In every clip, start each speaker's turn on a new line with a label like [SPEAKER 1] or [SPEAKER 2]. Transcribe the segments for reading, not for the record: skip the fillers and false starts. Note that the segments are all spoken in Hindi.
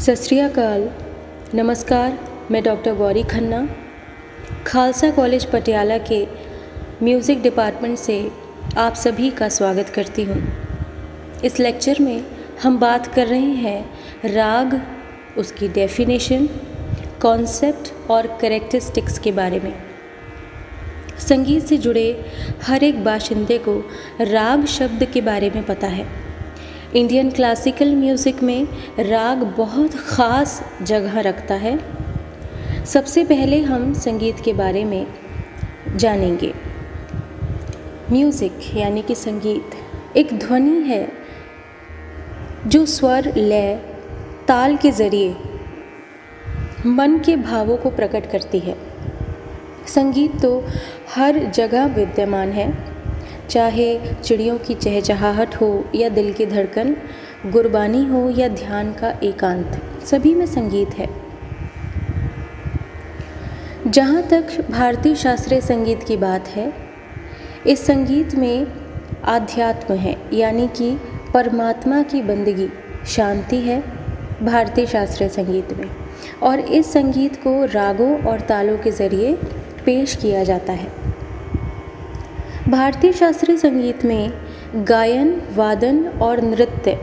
[SPEAKER 1] सत श्री अकाल, नमस्कार। मैं डॉक्टर गौरी खन्ना खालसा कॉलेज पटियाला के म्यूज़िक डिपार्टमेंट से आप सभी का स्वागत करती हूँ। इस लेक्चर में हम बात कर रहे हैं राग, उसकी डेफिनेशन, कॉन्सेप्ट और कैरेक्टरिस्टिक्स के बारे में। संगीत से जुड़े हर एक बाशिंदे को राग शब्द के बारे में पता है। इंडियन क्लासिकल म्यूज़िक में राग बहुत ख़ास जगह रखता है। सबसे पहले हम संगीत के बारे में जानेंगे। म्यूज़िक यानी कि संगीत एक ध्वनि है जो स्वर, लय, ताल के ज़रिए मन के भावों को प्रकट करती है। संगीत तो हर जगह विद्यमान है, चाहे चिड़ियों की चहचहाहट हो या दिल की धड़कन, गुरबानी हो या ध्यान का एकांत, सभी में संगीत है। जहाँ तक भारतीय शास्त्रीय संगीत की बात है, इस संगीत में आध्यात्म है, यानी कि परमात्मा की बंदगी, शांति है भारतीय शास्त्रीय संगीत में। और इस संगीत को रागों और तालों के ज़रिए पेश किया जाता है। भारतीय शास्त्रीय संगीत में गायन, वादन और नृत्य,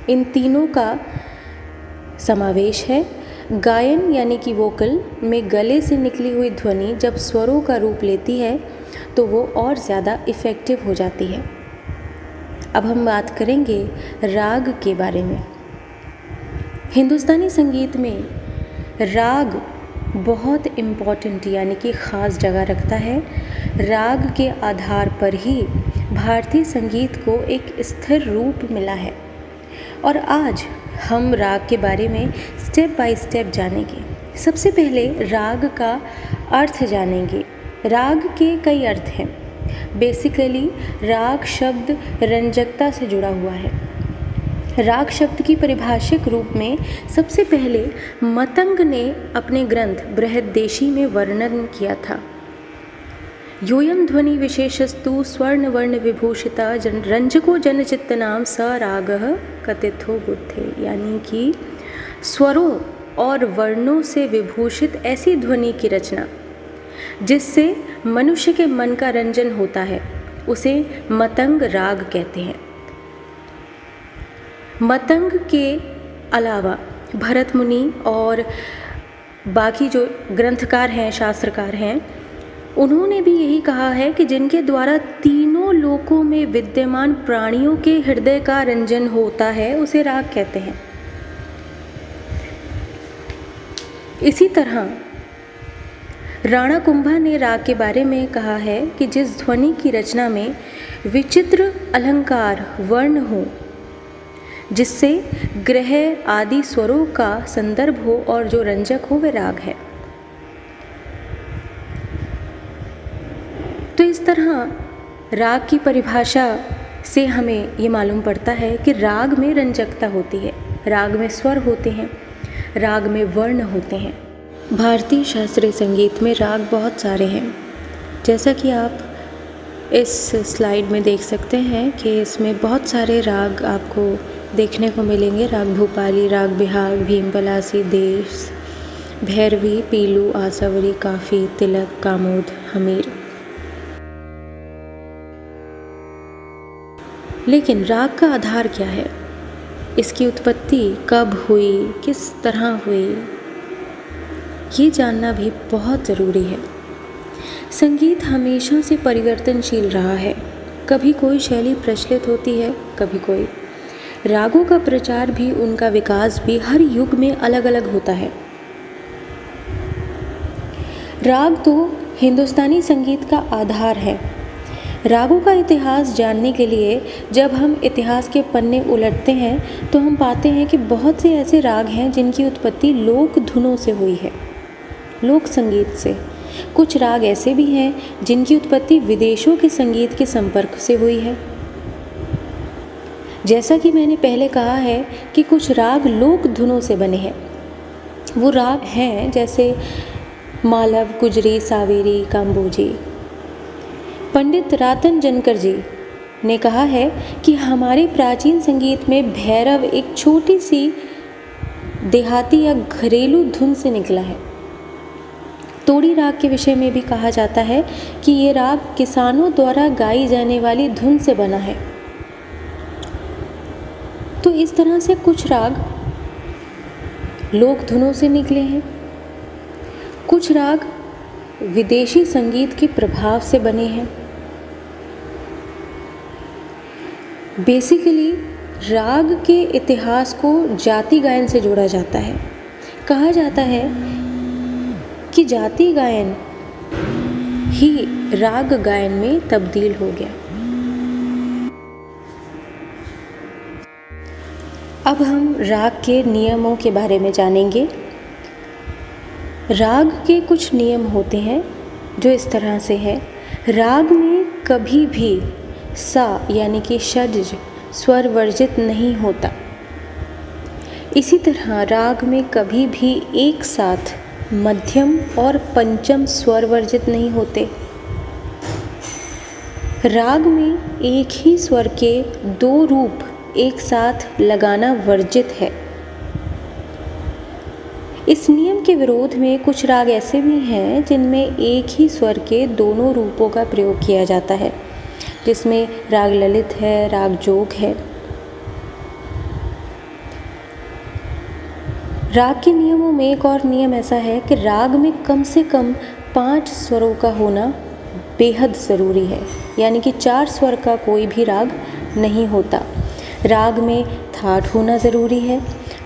[SPEAKER 1] इन तीनों का समावेश है। गायन यानी कि वोकल में गले से निकली हुई ध्वनि जब स्वरों का रूप लेती है तो वो और ज़्यादा इफ़ेक्टिव हो जाती है। अब हम बात करेंगे राग के बारे में। हिंदुस्तानी संगीत में राग बहुत इम्पॉर्टेंट यानी कि ख़ास जगह रखता है। राग के आधार पर ही भारतीय संगीत को एक स्थिर रूप मिला है। और आज हम राग के बारे में स्टेप बाय स्टेप जानेंगे। सबसे पहले राग का अर्थ जानेंगे। राग के कई अर्थ हैं। बेसिकली राग शब्द रंजकता से जुड़ा हुआ है। राग शब्द की परिभाषिक रूप में सबसे पहले मतंग ने अपने ग्रंथ बृहद्देशी में वर्णन किया था। योयम ध्वनि विशेषस्तु स्वर्ण वर्ण विभूषिता रंजको जनचित्तनाम स रागः कथितो बुद्धे, यानी कि स्वरों और वर्णों से विभूषित ऐसी ध्वनि की रचना जिससे मनुष्य के मन का रंजन होता है, उसे मतंग राग कहते हैं। मतंग के अलावा भरत मुनि और बाकी जो ग्रंथकार हैं, शास्त्रकार हैं, उन्होंने भी यही कहा है कि जिनके द्वारा तीनों लोकों में विद्यमान प्राणियों के हृदय का रंजन होता है, उसे राग कहते हैं। इसी तरह राणा कुंभा ने राग के बारे में कहा है कि जिस ध्वनि की रचना में विचित्र अलंकार वर्ण हो, जिससे ग्रह आदि स्वरों का संदर्भ हो और जो रंजक हो, वह राग है। तो इस तरह राग की परिभाषा से हमें ये मालूम पड़ता है कि राग में रंजकता होती है, राग में स्वर होते हैं, राग में वर्ण होते हैं। भारतीय शास्त्रीय संगीत में राग बहुत सारे हैं, जैसा कि आप इस स्लाइड में देख सकते हैं कि इसमें बहुत सारे राग आपको देखने को मिलेंगे। राग भूपाली, राग बिहाग, भीमपलासी, देश, भैरवी, पीलू, आसावरी, काफ़ी, तिलक, कामोद, हमीर। लेकिन राग का आधार क्या है? इसकी उत्पत्ति कब हुई, किस तरह हुई, ये जानना भी बहुत ज़रूरी है। संगीत हमेशा से परिवर्तनशील रहा है। कभी कोई शैली प्रचलित होती है, कभी कोई। रागों का प्रचार भी, उनका विकास भी हर युग में अलग अलग होता है। राग तो हिंदुस्तानी संगीत का आधार है। रागों का इतिहास जानने के लिए जब हम इतिहास के पन्ने उलटते हैं तो हम पाते हैं कि बहुत से ऐसे राग हैं जिनकी उत्पत्ति लोक धुनों से हुई है, लोक संगीत से। कुछ राग ऐसे भी हैं जिनकी उत्पत्ति विदेशों के संगीत के संपर्क से हुई है। जैसा कि मैंने पहले कहा है कि कुछ राग लोक धुनों से बने हैं। वो राग हैं जैसे मालव, गुजरी, सावेरी, काम्बोजी। पंडित रातन जनकर जी ने कहा है कि हमारे प्राचीन संगीत में भैरव एक छोटी सी देहाती या घरेलू धुन से निकला है। तोड़ी राग के विषय में भी कहा जाता है कि ये राग किसानों द्वारा गाई जाने वाली धुन से बना है। तो इस तरह से कुछ राग लोक धुनों से निकले हैं, कुछ राग विदेशी संगीत के प्रभाव से बने हैं। बेसिकली राग के इतिहास को जाति गायन से जोड़ा जाता है। कहा जाता है कि जाति गायन ही राग गायन में तब्दील हो गया। अब हम राग के नियमों के बारे में जानेंगे। राग के कुछ नियम होते हैं जो इस तरह से है। राग में कभी भी सा यानी कि षड्ज स्वर वर्जित नहीं होता। इसी तरह राग में कभी भी एक साथ मध्यम और पंचम स्वर वर्जित नहीं होते। राग में एक ही स्वर के दो रूप एक साथ लगाना वर्जित है। इस नियम के विरोध में कुछ राग ऐसे भी हैं जिनमें एक ही स्वर के दोनों रूपों का प्रयोग किया जाता है, जिसमें राग ललित है, राग जोग है। राग के नियमों में एक और नियम ऐसा है कि राग में कम से कम 5 स्वरों का होना बेहद ज़रूरी है, यानी कि 4 स्वर का कोई भी राग नहीं होता। राग में थाट होना ज़रूरी है।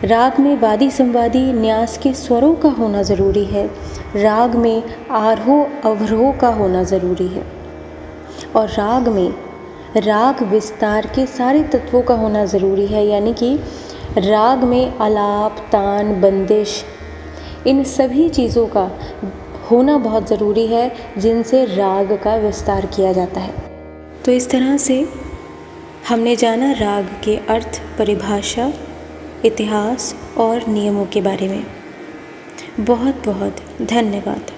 [SPEAKER 1] राग में वादी संवादी न्यास के स्वरों का होना ज़रूरी है। राग में आरोह अवरोह का होना ज़रूरी है। और राग में राग विस्तार के सारे तत्वों का होना ज़रूरी है, यानी कि राग में आलाप, तान, बंदिश, इन सभी चीज़ों का होना बहुत ज़रूरी है जिनसे राग का विस्तार किया जाता है। तो इस तरह से हमने जाना राग के अर्थ, परिभाषा, इतिहास और नियमों के बारे में। बहुत बहुत धन्यवाद।